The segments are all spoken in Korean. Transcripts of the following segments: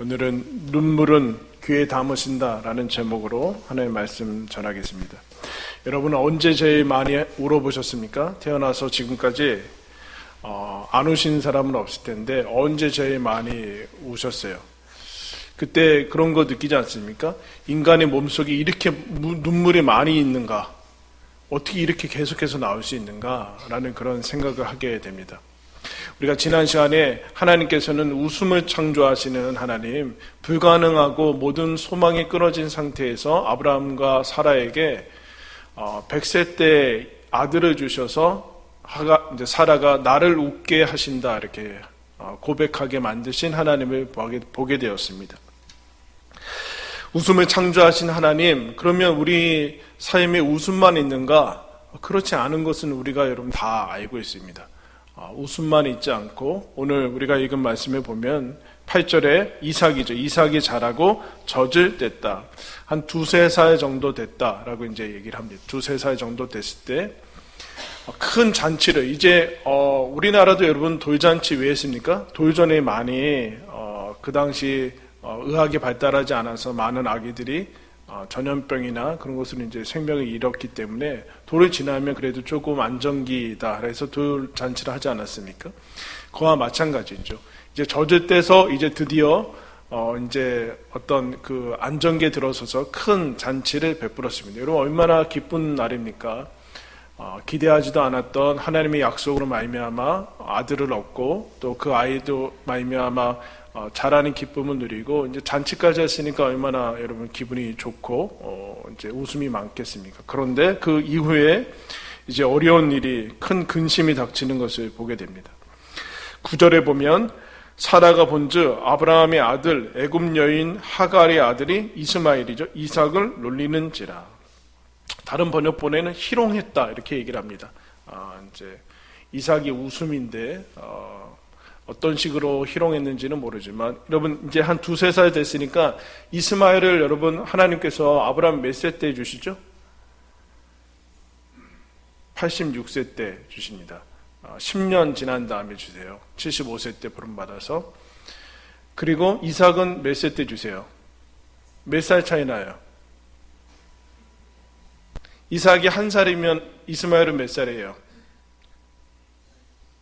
오늘은 눈물은 귀에 담으신다라는 제목으로 하나님의 말씀 전하겠습니다. 여러분은 언제 제일 많이 울어보셨습니까? 태어나서 지금까지 안 우신 사람은 없을 텐데 언제 제일 많이 우셨어요? 그때 그런 거 느끼지 않습니까? 인간의 몸속에 이렇게 눈물이 많이 있는가? 어떻게 이렇게 계속해서 나올 수 있는가? 라는 그런 생각을 하게 됩니다. 우리가 지난 시간에 하나님께서는 웃음을 창조하시는 하나님, 불가능하고 모든 소망이 끊어진 상태에서 아브라함과 사라에게 100세 때 아들을 주셔서 이제 사라가 나를 웃게 하신다 이렇게 고백하게 만드신 하나님을 보게 되었습니다. 웃음을 창조하신 하나님, 그러면 우리 삶에 웃음만 있는가? 그렇지 않은 것은 우리가 여러분 다 알고 있습니다. 웃음만 있지 않고 오늘 우리가 읽은 말씀에 보면 8절에 이삭이죠. 이삭이 자라고 젖을 뗐다. 한 2-3살 정도 됐다라고 이제 얘기를 합니다. 2-3살 정도 됐을 때 큰 잔치를 이제 우리나라도 여러분 돌잔치 왜 했습니까? 돌전에 많이 그 당시 의학이 발달하지 않아서 많은 아기들이 전염병이나 그런 것으로 이제 생명을 잃었기 때문에 돌을 지나면 그래도 조금 안정기다. 그래서 돌 잔치를 하지 않았습니까? 그와 마찬가지죠. 이제 젖을 떼서 이제 드디어 이제 어떤 그 안정기에 들어서서 큰 잔치를 베풀었습니다. 여러분 얼마나 기쁜 날입니까? 기대하지도 않았던 하나님의 약속으로 말미암아 아들을 얻고 또 그 아이도 말미암아 자라는 기쁨을 누리고 이제 잔치까지 했으니까 얼마나 여러분 기분이 좋고 이제 웃음이 많겠습니까? 그런데 그 이후에 이제 어려운 일이 큰 근심이 닥치는 것을 보게 됩니다. 9절에 보면 사라가 본즉 아브라함의 아들 애굽 여인 하갈의 아들이 이스마엘이죠. 이삭을 놀리는지라. 다른 번역본에는 희롱했다 이렇게 얘기를 합니다. 이제 이삭이 웃음인데 어떤 식으로 희롱했는지는 모르지만 여러분 이제 한 2-3살 됐으니까 이스마엘을 여러분 하나님께서 아브라함 몇 세 때 주시죠? 86세 때 주십니다. 10년 지난 다음에 주세요. 75세 때 부름받아서. 그리고 이삭은 몇 세 때 주세요? 몇 살 차이 나요? 이삭이 1살이면 이스마엘은 몇 살이에요?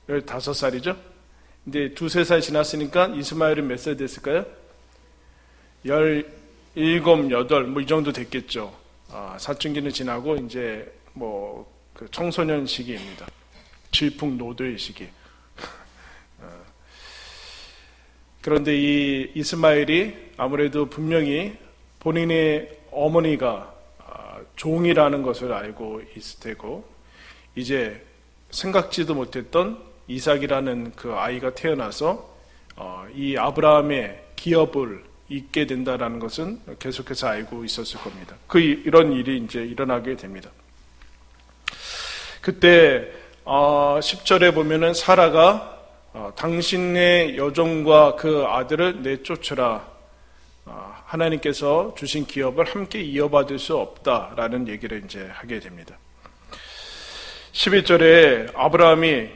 15살이죠? 근데 2-3살 지났으니까 이스마엘은 몇 살 됐을까요? 17, 18, 뭐 이 정도 됐겠죠. 사춘기는 지나고 이제 뭐 그 청소년 시기입니다. 질풍노도의 시기. 그런데 이 이스마엘이 아무래도 분명히 본인의 어머니가 종이라는 것을 알고 있을 테고 이제 생각지도 못했던 이삭이라는 그 아이가 태어나서 이 아브라함의 기업을 잇게 된다라는 것은 계속해서 알고 있었을 겁니다. 이런 일이 이제 일어나게 됩니다. 그때 10절에 보면은 사라가 당신의 여종과 그 아들을 내쫓으라. 하나님께서 주신 기업을 함께 이어받을 수 없다라는 얘기를 이제 하게 됩니다. 11절에 아브라함이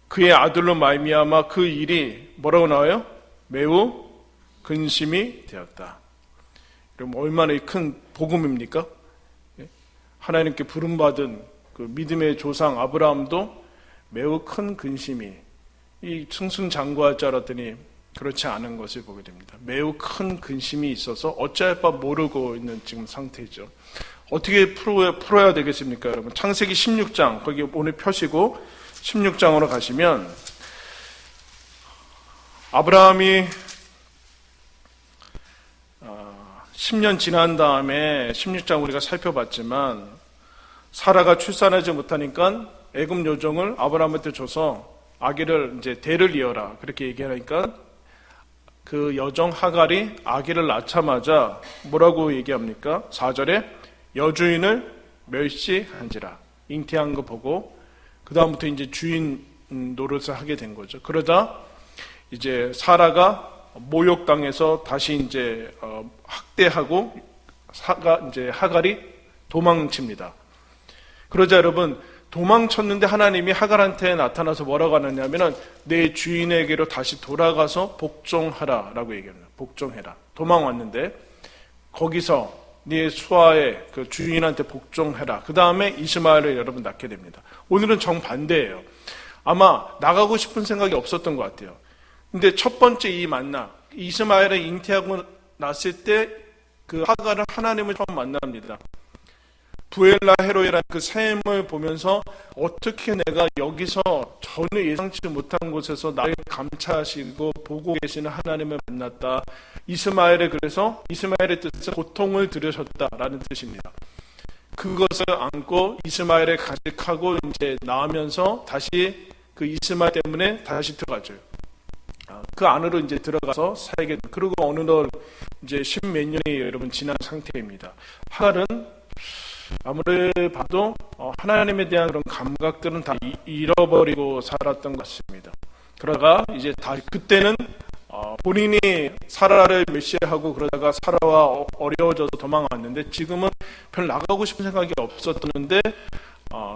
그의 아들로 말미암아 그 일이 뭐라고 나와요? 매우 근심이 되었다. 그럼 얼마나 큰 복음입니까? 하나님께 부름받은 그 믿음의 조상 아브라함도 매우 큰 근심이 이 승승장구할 줄 알았더니 그렇지 않은 것을 보게 됩니다. 매우 큰 근심이 있어서 어찌할 바 모르고 있는 지금 상태죠. 어떻게 풀어야 되겠습니까, 여러분? 창세기 16장 거기 오늘 펴시고 16장으로 가시면 아브라함이 10년 지난 다음에 16장 우리가 살펴봤지만 사라가 출산하지 못하니까 애굽 여종을 아브라함한테 줘서 아기를 이제 대를 이어라 그렇게 얘기하니까 그 여종 하갈이 아기를 낳자마자 뭐라고 얘기합니까? 4절에 여주인을 멸시한지라. 잉태한 거 보고 그 다음부터 이제 주인 노릇을 하게 된 거죠. 그러다 이제 사라가 모욕당해서 다시 이제 학대하고 이제 하갈이 도망칩니다. 그러자 여러분 도망쳤는데 하나님이 하갈한테 나타나서 뭐라고 하느냐면은 내 주인에게로 다시 돌아가서 복종하라라고 얘기합니다. 복종해라. 도망왔는데 거기서 네 수하의 그 주인한테 복종해라. 그 다음에 이스마엘을 여러분 낳게 됩니다. 오늘은 정반대예요. 아마 나가고 싶은 생각이 없었던 것 같아요. 근데 첫 번째 이 만남, 이스마엘을 잉태하고 났을 때 그 하갈은 하나님을 처음 만납니다. 부엘라 헤로이라는 그 샘을 보면서 어떻게 내가 여기서 전혀 예상치 못한 곳에서 나를 감찰하시고 보고 계시는 하나님을 만났다. 이스마엘을 그래서 이스마엘의 뜻은 고통을 들으셨다라는 뜻입니다. 그것을 안고 이스마엘을 가득하고 이제 나오면서 다시 그 이스마엘 때문에 다시 들어가죠. 그 안으로 이제 들어가서 살게 됩니다. 그리고 어느덧 이제 10몇 년이 여러분 지난 상태입니다. 하갈은 아무리 봐도 하나님에 대한 그런 감각들은 다 잃어버리고 살았던 것 같습니다. 그러다가 이제 다 그때는 본인이 사라를 메시아하고 그러다가 사라와 어려워져서 도망왔는데 지금은 별 나가고 싶은 생각이 없었는데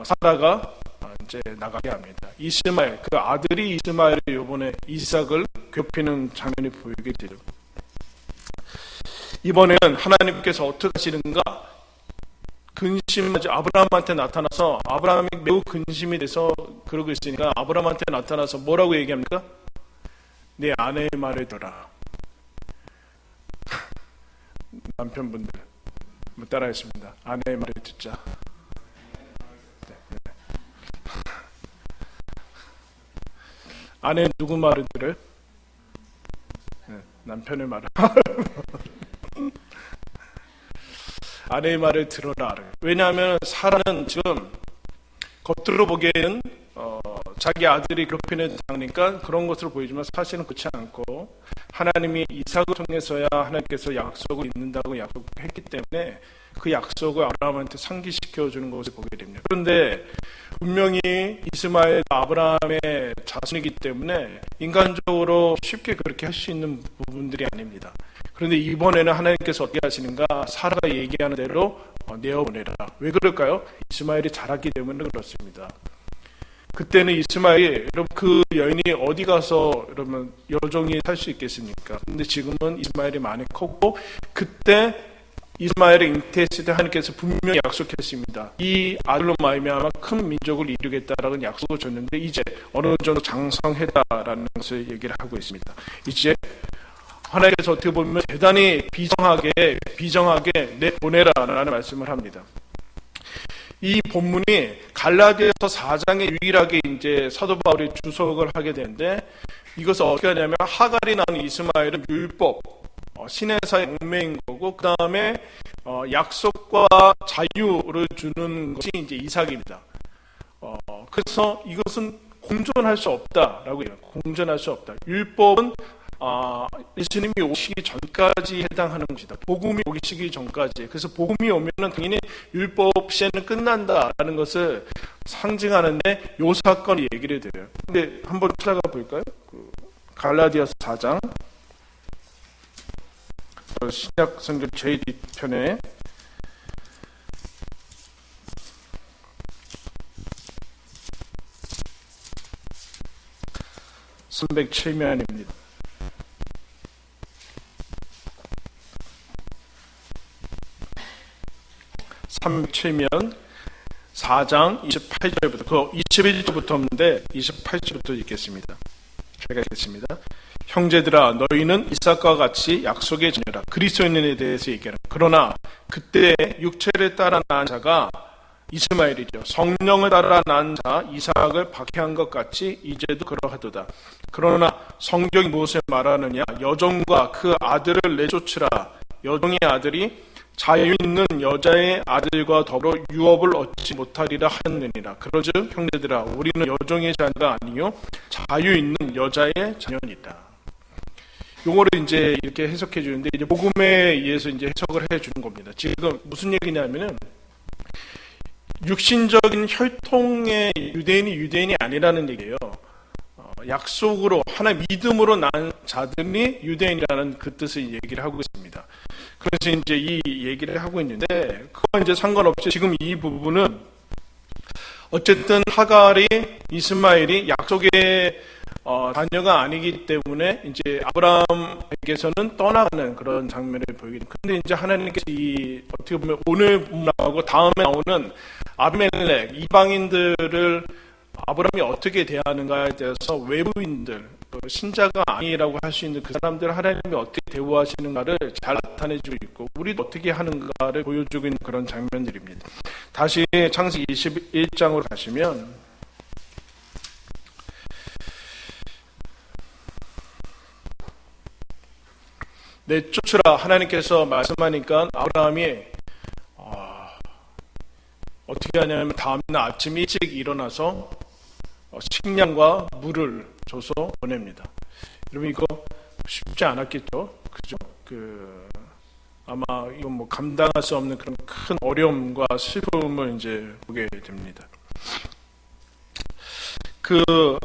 사라가 이제 나가게 합니다. 이스마엘, 그 아들이 이스마엘이 이번에 이삭을 괴롭히는 장면이 보이게 되죠. 이번에는 하나님께서 어떻게 하시는가? 근심하지 아브라함한테 나타나서 아브라함이 매우 근심이 돼서 그러고 있으니까 아브라함한테 나타나서 뭐라고 얘기합니까? 네 아내의 말을 들어라. 남편분들 따라했습니다. 아내의 말을 듣자. 아내는 누구 말을 들어요? 남편의 말을. 아내의 말을 들어라. 왜냐하면 사라는 지금 겉으로 보기에는 자기 아들이 괴롭히는 당하니까 그런 것으로 보이지만 사실은 그렇지 않고 하나님이 이삭을 통해서야 하나님께서 약속을 잊는다고 약속했기 때문에 그 약속을 아브라함한테 상기시켜주는 것을 보게 됩니다. 그런데 분명히 이스마엘 아브라함의 자손이기 때문에 인간적으로 쉽게 그렇게 할 수 있는 부분들이 아닙니다. 그런데 이번에는 하나님께서 어떻게 하시는가? 사라가 얘기하는 대로 내어보내라. 왜 그럴까요? 이스마엘이 자랐기 때문에 그렇습니다. 그때는 이스마엘이 여러분 그 여인이 어디 가서 여러분 여종이 살 수 있겠습니까? 근데 지금은 이스마엘이 많이 컸고 그때 이스마엘을 잉태했을 때 하나님께서 분명히 약속했습니다. 이 아들로 말미암아 큰 민족을 이루겠다라는 약속을 줬는데 이제 어느 정도 장성했다라는 것을 얘기를 하고 있습니다. 이제 하나님께서 어떻게 보면 대단히 비정하게 내보내라라는 말씀을 합니다. 이 본문이 갈라디아서 4장에 유일하게 이제 사도 바울이 주석을 하게 되는데 이것을 어떻게 하냐면 하갈이 낳은 이스마엘은 율법, 신의 사의 얽매인 거고 그 다음에 약속과 자유를 주는 것이 이제 이삭입니다. 그래서 이것은 공존할 수 없다라고 해요. 공존할 수 없다. 율법은 예수님이 오시기 전까지 해당하는 것이다. 복음이 오시기 전까지. 그래서 복음이 오면은 당연히 율법 시에는 끝난다라는 것을 상징하는데 요 사건이 얘기를 드려요. 근데 한번 찾아가 볼까요? 갈라디아서 4장 신약 성경 제2편에 307면입니다. 307면 4장 28절부터 그 21절부터인데 28절부터 읽겠습니다. 제가 읽겠습니다. 형제들아 너희는 이삭과 같이 약속의 자녀라. 그리스도인에 대해서 얘기하는. 그러나 그때 육체를 따라 난 자가 이스마엘이죠. 성령을 따라 난 자 이삭을 박해한 것 같이 이제도 그러하도다. 그러나 성경이 무엇을 말하느냐? 여종과 그 아들을 내쫓으라. 여종의 아들이 자유 있는 여자의 아들과 더불어 유업을 얻지 못하리라 하느니라. 그러즉 형제들아 우리는 여종의 자녀가 아니요 자유 있는 여자의 자녀니라. 용어를 이제 이렇게 해석해 주는데 이제 복음에 의해서 이제 해석을 해 주는 겁니다. 지금 무슨 얘기냐면은 육신적인 혈통의 유대인이 아니라는 얘기예요. 약속으로 하나 믿음으로 난 자들이 유대인이라는 그 뜻을 얘기를 하고 있습니다. 그래서 이제 이 얘기를 하고 있는데 그건 이제 상관없이 지금 이 부분은 어쨌든 하갈이 이스마엘이 약속의 자녀가 아니기 때문에 이제 아브라함에게서는 떠나가는 그런 장면을 보이게 됩니다. 근데 이제 하나님께서 어떻게 보면 오늘 나오고 다음에 나오는 아비멜렉 이방인들을 아브라함이 어떻게 대하는가에 대해서 외부인들, 신자가 아니라고 할 수 있는 그 사람들 하나님이 어떻게 대우하시는가를 잘 나타내주고 있고 우리도 어떻게 하는가를 보여주고 있는 그런 장면들입니다. 다시 창세기 21장으로 가시면 내쫓으라 하나님께서 말씀하니까 아브라함이 어떻게 하냐면 다음날 아침 일찍 일어나서 식량과 물을 줘서 보냅니다. 여러분 이거 쉽지 않았겠죠? 그죠? 아마 이건 뭐 감당할 수 없는 그런 큰 어려움과 슬픔을 이제 보게 됩니다.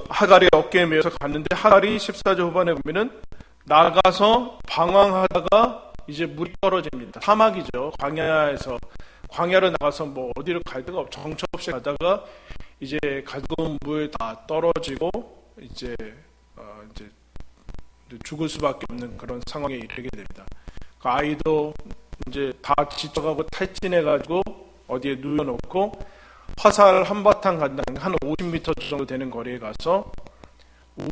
하갈이 어깨에 메어서 갔는데 하갈이 14절 후반에 보면은 나가서 방황하다가 이제 물이 떨어집니다. 사막이죠. 광야로 나가서 뭐 어디로 갈 데가 없죠. 정처 없이 가다가 이제 가져온 물 다 떨어지고 이제 죽을 수밖에 없는 그런 상황에 이르게 됩니다. 그 아이도 이제 다 지쳐가고 탈진해가지고 어디에 누워놓고 화살 한바탕 간다 한 50m 정도 되는 거리에 가서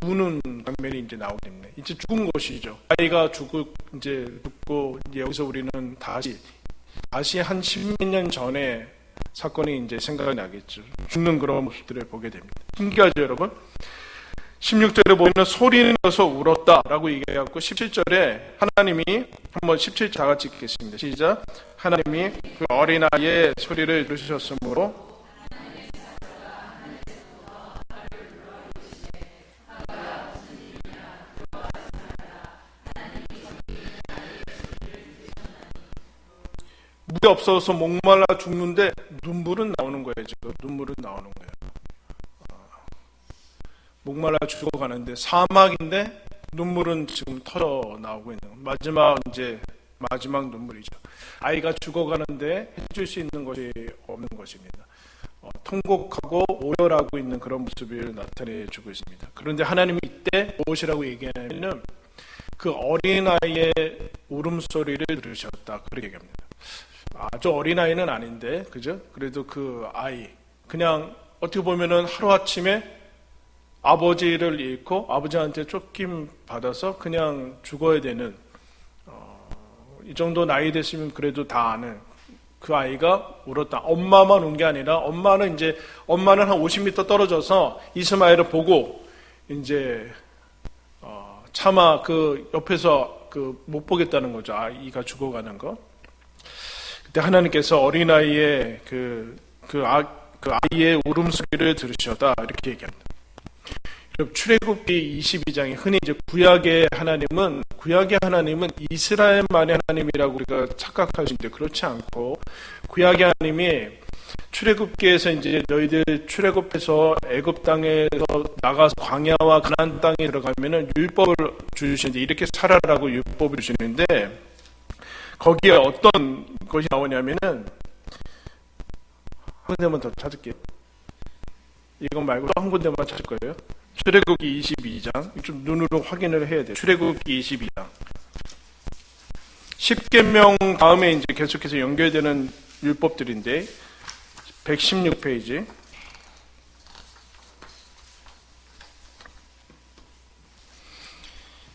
우는 장면이 이제 나오게 됩니다. 이제 죽은 것이죠. 아이가 죽고 이제 여기서 우리는 다시 한 10몇 년 전에 사건이 이제 생각이 나겠죠. 죽는 그런 모습들을 보게 됩니다. 신기하죠, 여러분? 16절에 보면 소리는 내서 울었다라고 얘기해갖고 17절에 하나님이 한번 17절 다 같이 읽겠습니다. 시작. 하나님이 그 어린아이의 소리를 들으셨으므로 물이 없어서 목말라 죽는데 눈물은 나오는 거예요. 지금 눈물은 나오는 거예요. 목말라 죽어가는데 사막인데 눈물은 지금 터져 나오고 있는 마지막 눈물이죠. 아이가 죽어가는데 해줄 수 있는 것이 없는 것입니다. 통곡하고 오열하고 있는 그런 모습을 나타내주고 있습니다. 그런데 하나님이 이때 무엇이라고 얘기하냐면 그 어린아이의 울음소리를 들으셨다. 그렇게 얘기합니다. 아주 어린아이는 아닌데, 그죠? 그래도 그 아이, 그냥 어떻게 보면은 하루아침에 아버지를 잃고 아버지한테 쫓김 받아서 그냥 죽어야 되는, 이 정도 나이 됐으면 그래도 다 아는 그 아이가 울었다. 엄마만 운 게 아니라 엄마는 한 50m 떨어져서 이스마엘을 보고 이제, 차마 그 옆에서 못 보겠다는 거죠. 아이가 죽어가는 거. 그때 하나님께서 어린아이의 아이의 울음소리를 들으셨다. 이렇게 얘기합니다. 출애굽기 22장에 흔히 이제 구약의 하나님은 이스라엘만의 하나님이라고 우리가 착각할 수 있는데 그렇지 않고 구약의 하나님이 출애굽기에서 이제 너희들 출애굽해서 애굽 땅에서 나가서 광야와 가나안 땅에 들어가면은 율법을 주시는데 이렇게 살아라고 율법을 주시는데 거기에 어떤 것이 나오냐면은 한 군데만 더 찾을게요. 이건 말고 또 한 군데만 찾을 거예요. 출애굽기 22장 좀 눈으로 확인을 해야 돼요. 출애굽기 22장 10계명 다음에 이제 계속해서 연결되는 율법들인데 116페이지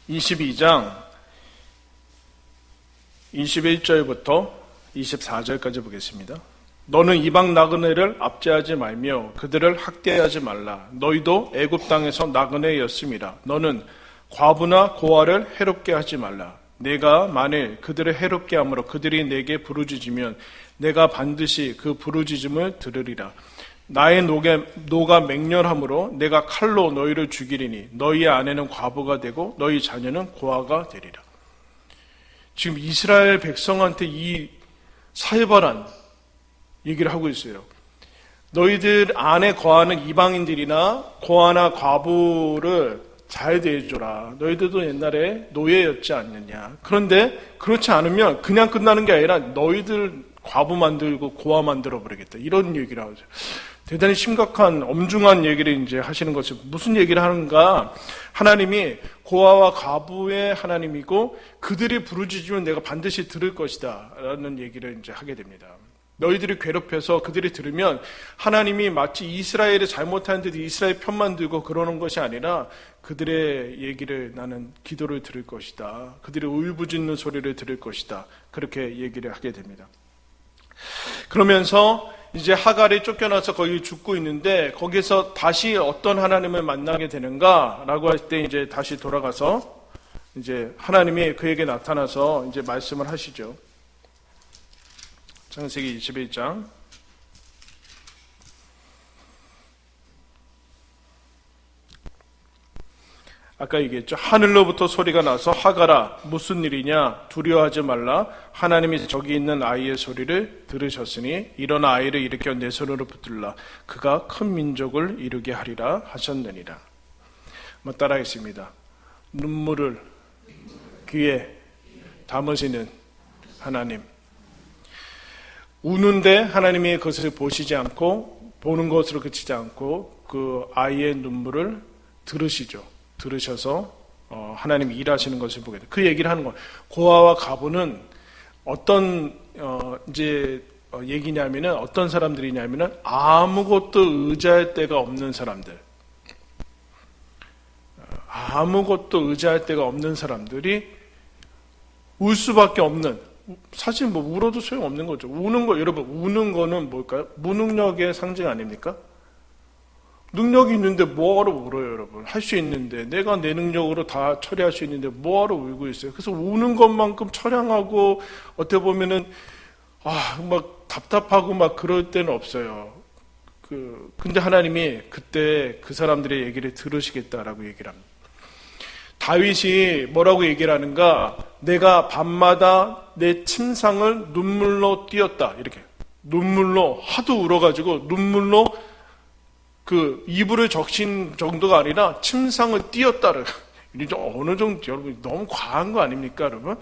22장 21절부터 24절까지 보겠습니다. 너는 이방 나그네를 압제하지 말며 그들을 학대하지 말라. 너희도 애굽 땅에서 나그네였음이라. 너는 과부나 고아를 해롭게 하지 말라. 내가 만일 그들을 해롭게 함으로 그들이 내게 부르짖으면 내가 반드시 그 부르짖음을 들으리라. 나의 노가 맹렬함으로 내가 칼로 너희를 죽이리니 너희의 아내는 과부가 되고 너희 자녀는 고아가 되리라. 지금 이스라엘 백성한테 이 살벌한 얘기를 하고 있어요. 너희들 안에 거하는 이방인들이나 고아나 과부를 잘 대해줘라. 너희들도 옛날에 노예였지 않느냐. 그런데 그렇지 않으면 그냥 끝나는 게 아니라 너희들 과부 만들고 고아 만들어 버리겠다. 이런 얘기를 하죠. 대단히 심각한 엄중한 얘기를 이제 하시는 것이 무슨 얘기를 하는가? 하나님이 고아와 과부의 하나님이고 그들이 부르짖으면 내가 반드시 들을 것이다 라는 얘기를 이제 하게 됩니다. 너희들이 괴롭혀서 그들이 들으면 하나님이 마치 이스라엘이 잘못한 듯 이스라엘 편만 들고 그러는 것이 아니라 그들의 얘기를 나는 기도를 들을 것이다. 그들의 울부짖는 소리를 들을 것이다. 그렇게 얘기를 하게 됩니다. 그러면서 이제 하갈이 쫓겨나서 거기 죽고 있는데 거기서 다시 어떤 하나님을 만나게 되는가라고 할 때 이제 다시 돌아가서 이제 하나님이 그에게 나타나서 이제 말씀을 하시죠. 창세기 21장. 아까 얘기했죠. 하늘로부터 소리가 나서 하갈아 무슨 일이냐 두려워하지 말라 하나님이 저기 있는 아이의 소리를 들으셨으니 일어나 아이를 일으켜 내 손으로 붙들라 그가 큰 민족을 이루게 하리라 하셨느니라. 한번 따라하겠습니다. 눈물을 귀에 담으시는 하나님. 우는데 하나님이 그것을 보시지 않고 보는 것으로 그치지 않고 그 아이의 눈물을 들으셔서 하나님이 일하시는 것을 보게 돼요. 그 얘기를 하는 거예요. 고아와 과부는 어떤 얘기냐면은 어떤 사람들이냐면은 아무것도 의지할 데가 없는 사람들, 아무것도 의지할 데가 없는 사람들이 울 수밖에 없는. 사실 뭐 울어도 소용없는 거죠. 우는 거 여러분 우는 거는 뭘까요? 무능력의 상징 아닙니까? 능력이 있는데 뭐하러 울어요, 여러분? 할 수 있는데 내가 내 능력으로 다 처리할 수 있는데 뭐하러 울고 있어요? 그래서 우는 것만큼 처량하고 어떻게 보면은 막 답답하고 막 그럴 때는 없어요. 근데 하나님이 그때 그 사람들의 얘기를 들으시겠다라고 얘기를 합니다. 다윗이 뭐라고 얘기를 하는가? 내가 밤마다 내 침상을 눈물로 띄었다. 이렇게 눈물로 하도 울어가지고 눈물로 그 이불을 적신 정도가 아니라 침상을 띄었다를. 이제 어느 정도 여러분 너무 과한 거 아닙니까, 여러분?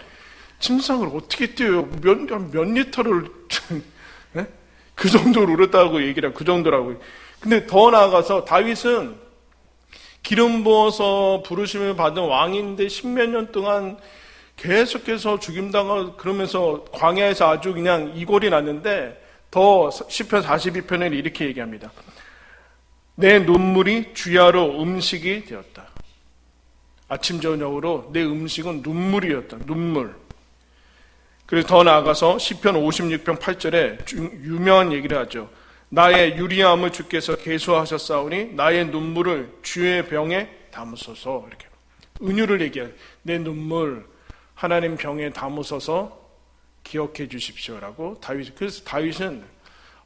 침상을 어떻게 띄어요? 몇 리터를 네? 그 정도로 울었다고 얘기를 그 정도라고. 근데 더 나아가서 다윗은 기름 부어서 부르심을 받은 왕인데 10몇 년 동안 계속해서 죽임당하고 그러면서 광야에서 아주 그냥 이골이 났는데 더 시편 42편에 이렇게 얘기합니다. 내 눈물이 주야로 음식이 되었다. 아침 저녁으로 내 음식은 눈물이었다. 눈물. 그래서 더 나아가서 시편 56편 8절에 유명한 얘기를 하죠. 나의 유리함을 주께서 계수하셨사오니 나의 눈물을 주의 병에 담으소서. 이렇게 은유를 얘기해요. 내 눈물 하나님 병에 담으소서 기억해 주십시오라고 다윗. 그래서 다윗은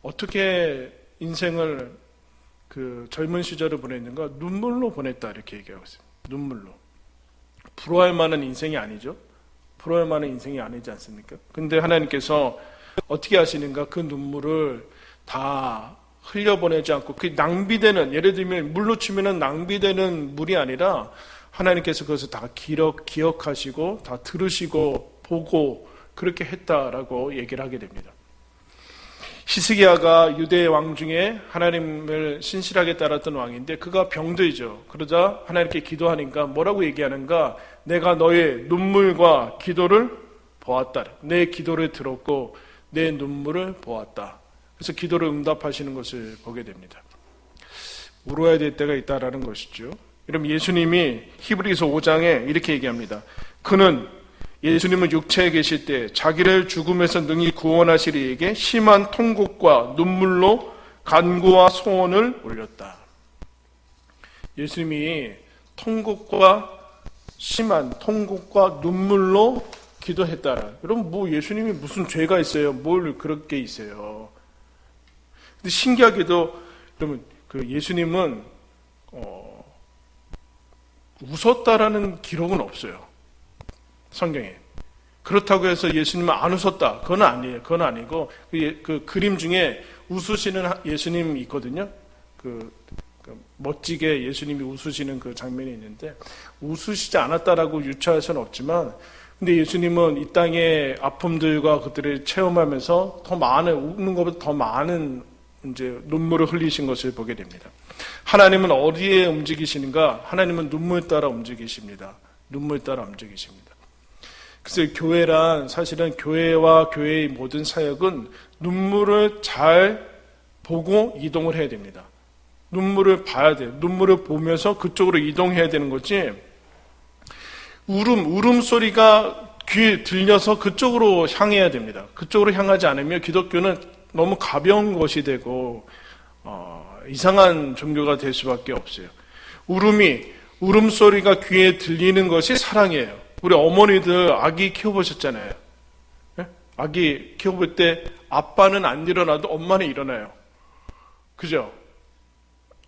어떻게 인생을 그 젊은 시절을 보냈는가? 눈물로 보냈다 이렇게 얘기하고 있어요. 눈물로. 부러워할 만한 인생이 아니죠. 부러워할 만한 인생이 아니지 않습니까? 근데 하나님께서 어떻게 하시는가? 그 눈물을 다 흘려보내지 않고 그 낭비되는, 예를 들면 물로 치면은 낭비되는 물이 아니라 하나님께서 그것을 다 기억하시고 다 들으시고 보고 그렇게 했다라고 얘기를 하게 됩니다. 히스기야가 유대 왕 중에 하나님을 신실하게 따랐던 왕인데 그가 병들죠. 그러자 하나님께 기도하니까 뭐라고 얘기하는가? 내가 너의 눈물과 기도를 보았다. 내 기도를 들었고 내 눈물을 보았다. 그래서 기도를 응답하시는 것을 보게 됩니다. 울어야 될 때가 있다라는 것이죠. 여러분 예수님이 히브리서 5장에 이렇게 얘기합니다. 예수님은 육체에 계실 때 자기를 죽음에서 능히 구원하실 이에게 심한 통곡과 눈물로 간구와 소원을 올렸다. 예수님이 심한 통곡과 눈물로 기도했다. 여러분 예수님이 무슨 죄가 있어요? 뭘 그렇게 있어요? 근데 신기하게도 여러분 예수님은 웃었다라는 기록은 없어요. 성경에. 그렇다고 해서 예수님은 안 웃었다. 그건 아니에요. 그건 아니고 그 그림 중에 웃으시는 예수님이 있거든요. 멋지게 예수님이 웃으시는 그 장면이 있는데 웃으시지 않았다라고 유추할 수는 없지만 근데 예수님은 이 땅의 아픔들과 그들을 체험하면서 더 많은 웃는 것보다 더 많은 이제 눈물을 흘리신 것을 보게 됩니다. 하나님은 어디에 움직이시는가? 하나님은 눈물 따라 움직이십니다. 눈물 따라 움직이십니다. 그래서 교회란 사실은 교회와 교회의 모든 사역은 눈물을 잘 보고 이동을 해야 됩니다. 눈물을 봐야 돼요. 눈물을 보면서 그쪽으로 이동해야 되는 거지. 울음소리가 귀에 들려서 그쪽으로 향해야 됩니다. 그쪽으로 향하지 않으면 기독교는 너무 가벼운 것이 되고 이상한 종교가 될 수밖에 없어요. 울음소리가 귀에 들리는 것이 사랑이에요. 우리 어머니들 아기 키워보셨잖아요. 네? 아기 키워볼 때 아빠는 안 일어나도 엄마는 일어나요. 그죠?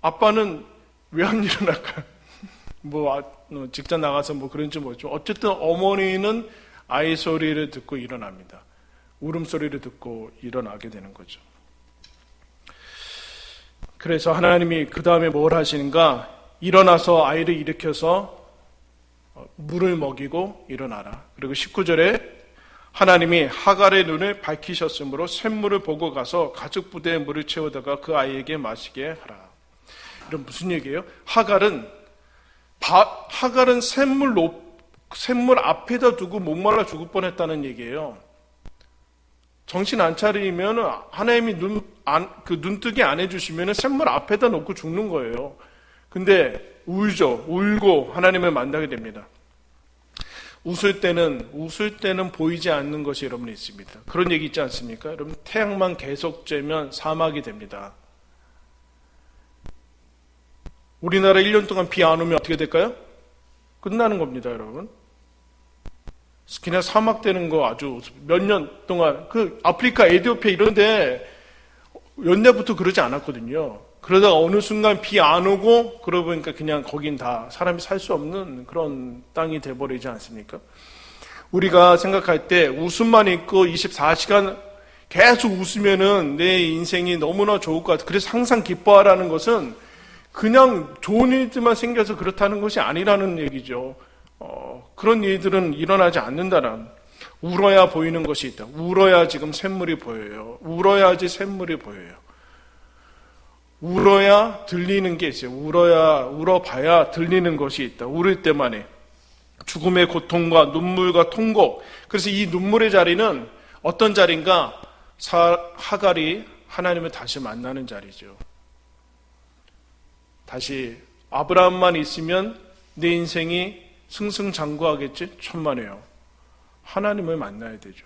아빠는 왜 안 일어날까요? 직장 나가서 그런지 모르죠. 어쨌든 어머니는 아이 소리를 듣고 일어납니다. 울음소리를 듣고 일어나게 되는 거죠. 그래서 하나님이 그 다음에 뭘 하시는가? 일어나서 아이를 일으켜서 물을 먹이고 일어나라. 그리고 19절에 하나님이 하갈의 눈을 밝히셨으므로 샘물을 보고 가서 가죽 부대에 물을 채우다가 그 아이에게 마시게 하라. 이런 무슨 얘기예요? 하갈은 샘물 앞에다 두고 목말라 죽을 뻔했다는 얘기예요. 정신 안 차리면 하나님이 눈뜨게 안 해주시면 샘물 앞에다 놓고 죽는 거예요. 근데 울고 하나님을 만나게 됩니다. 웃을 때는 보이지 않는 것이 여러분이 있습니다. 그런 얘기 있지 않습니까? 여러분, 태양만 계속 쬐면 사막이 됩니다. 우리나라 1년 동안 비 안 오면 어떻게 될까요? 끝나는 겁니다, 여러분. 그냥 사막 되는 거 아주 몇 년 동안, 아프리카, 에티오피아 이런데 연내부터 그러지 않았거든요. 그러다가 어느 순간 비 안 오고, 그러고 보니까 그냥 거긴 다 사람이 살 수 없는 그런 땅이 돼버리지 않습니까? 우리가 생각할 때 웃음만 있고 24시간 계속 웃으면은 내 인생이 너무나 좋을 것 같아. 그래서 항상 기뻐하라는 것은 그냥 좋은 일들만 생겨서 그렇다는 것이 아니라는 얘기죠. 그런 일들은 일어나지 않는다는. 울어야 보이는 것이 있다. 울어야 지금 샘물이 보여요. 울어야지 샘물이 보여요. 울어야 들리는 게 있어요. 울어봐야 들리는 것이 있다. 울을 때만에 죽음의 고통과 눈물과 통곡. 그래서 이 눈물의 자리는 어떤 자리인가? 하갈이 하나님을 다시 만나는 자리죠. 다시 아브라함만 있으면 내 인생이 승승장구하겠지? 천만에요. 하나님을 만나야 되죠.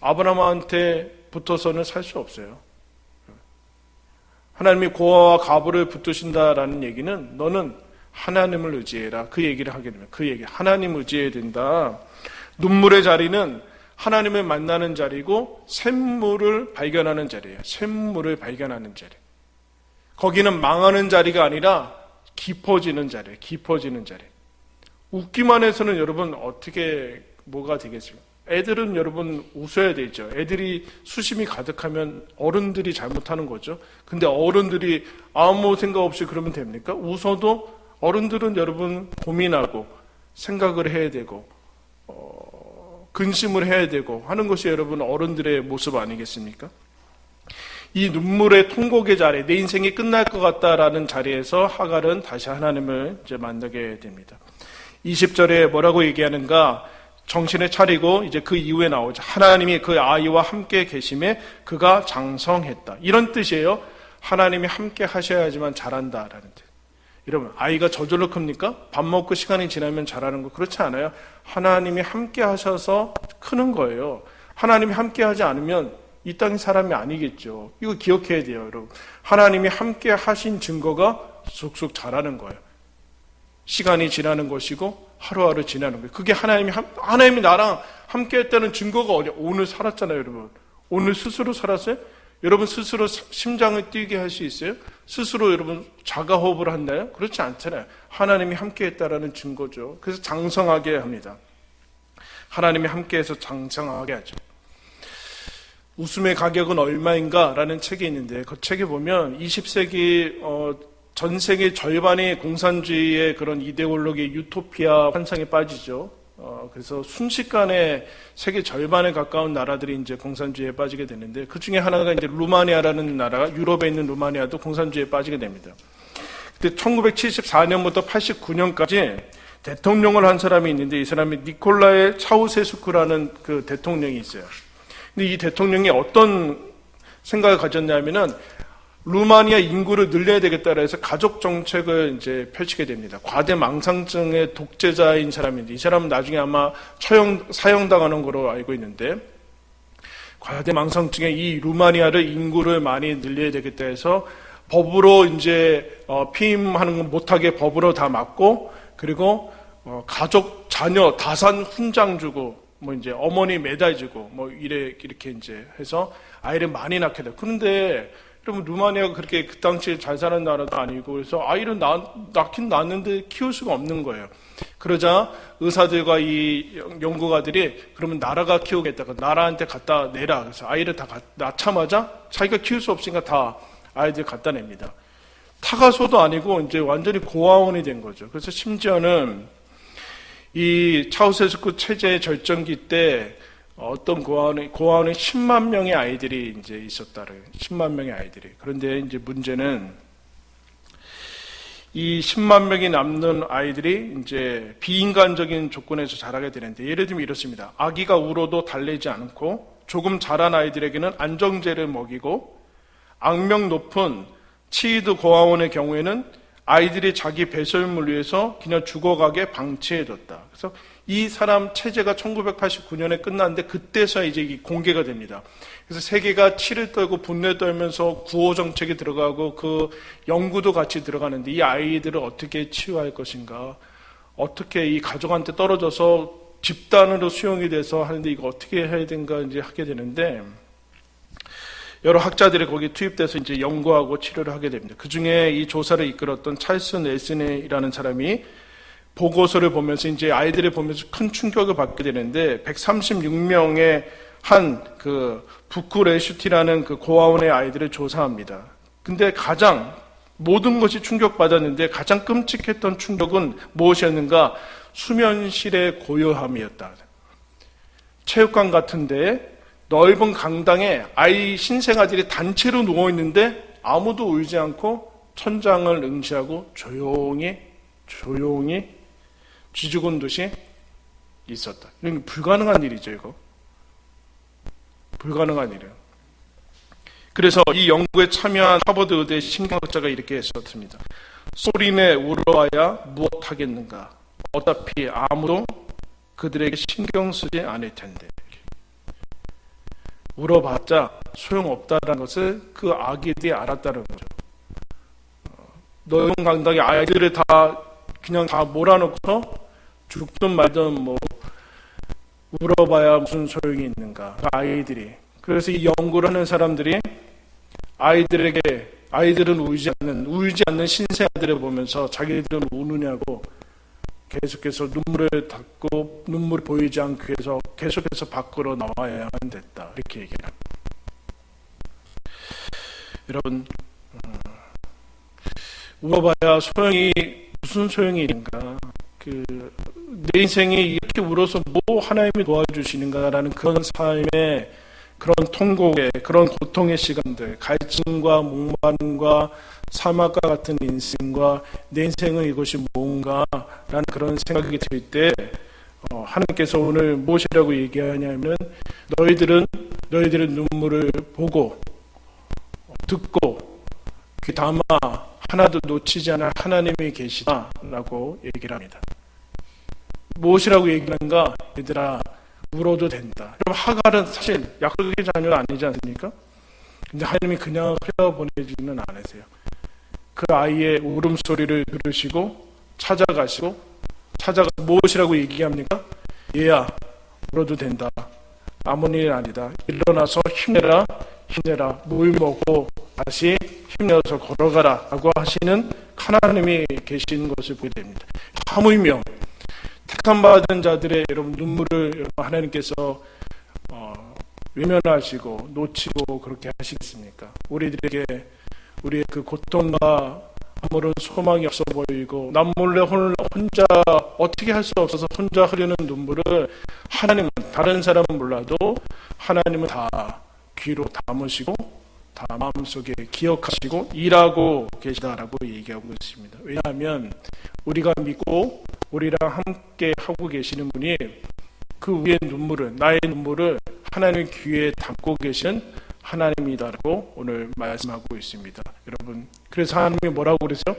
아브라함한테 붙어서는 살 수 없어요. 하나님이 고아와 가부를 붙드신다라는 얘기는 너는 하나님을 의지해라. 그 얘기를 하게 되면 하나님 의지해야 된다. 눈물의 자리는 하나님을 만나는 자리고 샘물을 발견하는 자리예요. 샘물을 발견하는 자리. 거기는 망하는 자리가 아니라 깊어지는 자리예요. 깊어지는 자리. 웃기만 해서는 여러분 뭐가 되겠습니까? 애들은 여러분 웃어야 되죠. 애들이 수심이 가득하면 어른들이 잘못하는 거죠. 근데 어른들이 아무 생각 없이 그러면 됩니까? 웃어도 어른들은 여러분 고민하고 생각을 해야 되고 근심을 해야 되고 하는 것이 여러분 어른들의 모습 아니겠습니까? 이 눈물의 통곡의 자리, 내 인생이 끝날 것 같다라는 자리에서 하갈은 다시 하나님을 이제 만나게 됩니다. 20절에 뭐라고 얘기하는가? 정신을 차리고 이제 그 이후에 나오죠. 하나님이 그 아이와 함께 계심에 그가 장성했다. 이런 뜻이에요. 하나님이 함께 하셔야지만 자란다라는 뜻. 여러분, 아이가 저절로 큽니까? 밥 먹고 시간이 지나면 자라는 거 그렇지 않아요. 하나님이 함께 하셔서 크는 거예요. 하나님이 함께 하지 않으면 이 땅의 사람이 아니겠죠. 이거 기억해야 돼요, 여러분. 하나님이 함께 하신 증거가 쑥쑥 자라는 거예요. 시간이 지나는 것이고 하루하루 지나는 거예요. 그게 하나님이 나랑 함께 했다는 증거가 어디야? 오늘 살았잖아요, 여러분. 오늘 스스로 살았어요? 여러분 스스로 심장을 뛰게 할 수 있어요? 스스로 여러분 자가호흡을 한다요? 그렇지 않잖아요. 하나님이 함께 했다라는 증거죠. 그래서 장성하게 합니다. 하나님이 함께해서 장성하게 하죠. 웃음의 가격은 얼마인가? 라는 책이 있는데 그 책에 보면 20세기 전 세계 절반이 공산주의의 그런 이데올로기 유토피아 환상에 빠지죠. 그래서 순식간에 세계 절반에 가까운 나라들이 이제 공산주의에 빠지게 되는데, 그 중에 하나가 이제 루마니아라는 나라가, 유럽에 있는 루마니아도 공산주의에 빠지게 됩니다. 근데 1974년부터 89년까지 대통령을 한 사람이 있는데, 이 사람이 니콜라이 차우세스쿠라는 그 대통령이 있어요. 근데 이 대통령이 어떤 생각을 가졌냐면은 루마니아 인구를 늘려야 되겠다라 해서 가족 정책을 이제 펼치게 됩니다. 과대망상증의 독재자인 사람인데, 이 사람은 나중에 아마 사형당하는 거로 알고 있는데, 과대망상증의 이 루마니아를 인구를 많이 늘려야 되겠다 해서 법으로 이제 피임하는 건 못하게 법으로 다 막고, 그리고 가족 자녀 다산 훈장 주고, 뭐 이제 어머니 매달 주고, 뭐 이렇게 이제 해서 아이를 많이 낳게 돼. 그런데 그러면 루마니아가 그렇게 그 당시에 잘 사는 나라도 아니고, 그래서 아이를 낳긴 낳는데 키울 수가 없는 거예요. 그러자 의사들과 이 연구가들이 그러면 나라가 키우겠다고 나라한테 갖다 내라. 그래서 아이를 다 낳자마자 자기가 키울 수 없으니까 다 아이들 갖다 냅니다. 타가소도 아니고 이제 완전히 고아원이 된 거죠. 그래서 심지어는 이 차우세스쿠 체제의 절정기 때 어떤 고아원에 10만 명의 아이들이 이제 있었다래요. 10만 명의 아이들이. 그런데 이제 문제는 이 10만 명이 남는 아이들이 이제 비인간적인 조건에서 자라게 되는데, 예를 들면 이렇습니다. 아기가 울어도 달래지 않고, 조금 자란 아이들에게는 안정제를 먹이고, 악명 높은 치이드 고아원의 경우에는 아이들이 자기 배설물 위해서 그냥 죽어가게 방치해뒀다. 그래서 이 사람 체제가 1989년에 끝났는데, 그때서 이제 공개가 됩니다. 그래서 세계가 치를 떨고 분노에 떨면서 구호 정책이 들어가고 그 연구도 같이 들어가는데, 이 아이들을 어떻게 치유할 것인가, 어떻게 이 가족한테 떨어져서 집단으로 수용이 돼서 하는데 이거 어떻게 해야 되는가 이제 하게 되는데, 여러 학자들이 거기 투입돼서 이제 연구하고 치료를 하게 됩니다. 그 중에 이 조사를 이끌었던 찰스 넬슨이라는 사람이 보고서를 보면서 이제 아이들을 보면서 큰 충격을 받게 되는데, 136명의 한 그 부쿠레슈티라는 그 고아원의 아이들을 조사합니다. 근데 가장 모든 것이 충격받았는데 가장 끔찍했던 충격은 무엇이었는가? 수면실의 고요함이었다. 체육관 같은데 넓은 강당에 아이 신생아들이 단체로 누워있는데 아무도 울지 않고 천장을 응시하고 조용히 쥐죽은 듯이 있었다. 이건 불가능한 일이죠, 이거. 불가능한 일이에요. 그래서 이 연구에 참여한 하버드 의대 신경학자가 이렇게 했었습니다. 소리내 울어봐야 무엇하겠는가. 어차피 아무도 그들에게 신경 쓰지 않을 텐데. 울어봤자 소용없다는 것을 그 아기들이 알았다는 거죠. 넓은 강당에 아이들을 그냥 다 몰아넣고서 죽든 말든 뭐 울어봐야 무슨 소용이 있는가. 그 아이들이. 그래서 이 연구를 하는 사람들이 아이들은 울지 않는 신생아들을 보면서 자기들은 우느냐고 계속해서 눈물을 닦고 눈물이 보이지 않기 위해서 계속해서 밖으로 나와야만 됐다. 이렇게 얘기해요. 여러분, 울어봐야 무슨 소용이 있는가. 내 인생이 이렇게 울어서 뭐 하나님이 도와주시는가라는 그런 삶의 그런 통곡의 그런 고통의 시간들, 갈증과 목마름과 사막과 같은 인생과 내 인생은 이것이 뭔가라는 그런 생각이 들 때 하나님께서 오늘 무엇이라고 얘기하냐면 너희들은 눈물을 보고 듣고 그 담아 하나도 놓치지 않을 하나님이 계시다라고 얘기를 합니다. 무엇이라고 얘기하는가? 얘들아 울어도 된다. 그럼 하갈은 사실 야곱의 자녀가 아니지 않습니까? 근데 하나님이 그냥 흘려보내지는 않으세요. 그 아이의 울음소리를 들으시고 찾아가서 무엇이라고 얘기합니까? 얘야 울어도 된다. 아무 일 아니다. 일어나서 힘내라. 물 먹고 다시 힘내서 걸어가라 라고 하시는 하나님이 계신 것을 보게 됩니다. 하물며 택함받은 자들의 여러분 눈물을 하나님께서 외면하시고 놓치고 그렇게 하시겠습니까? 우리들에게 우리의 그 고통과 아무런 소망이 없어 보이고 남 몰래 혼자 어떻게 할 수 없어서 혼자 흐르는 눈물을 하나님은, 다른 사람은 몰라도 하나님은 다 귀로 담으시고 다 마음속에 기억하시고 일하고 계시다라고 얘기하고 있습니다. 왜냐하면 우리가 믿고 우리랑 함께 하고 계시는 분이 그 위의 눈물을, 나의 눈물을 하나님 귀에 담고 계시는 하나님이다라고 오늘 말씀하고 있습니다. 여러분, 그래서 하나님이 뭐라고 그러세요?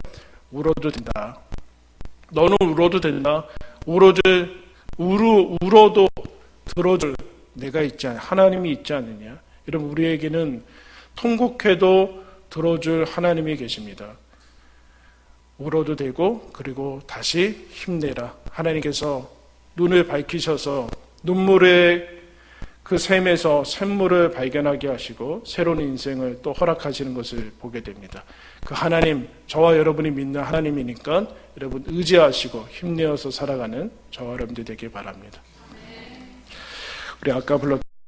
울어도 된다. 너는 울어도 된다. 울어도 들어줄 내가 있지 않냐, 하나님이 있지 않느냐. 여러분, 우리에게는 통곡해도 들어줄 하나님이 계십니다. 울어도 되고, 그리고 다시 힘내라. 하나님께서 눈을 밝히셔서 눈물의 그 샘에서 샘물을 발견하게 하시고 새로운 인생을 또 허락하시는 것을 보게 됩니다. 그 하나님, 저와 여러분이 믿는 하나님이니까 여러분 의지하시고 힘내어서 살아가는 저와 여러분들 되길 바랍니다. 우리 아까 불렀던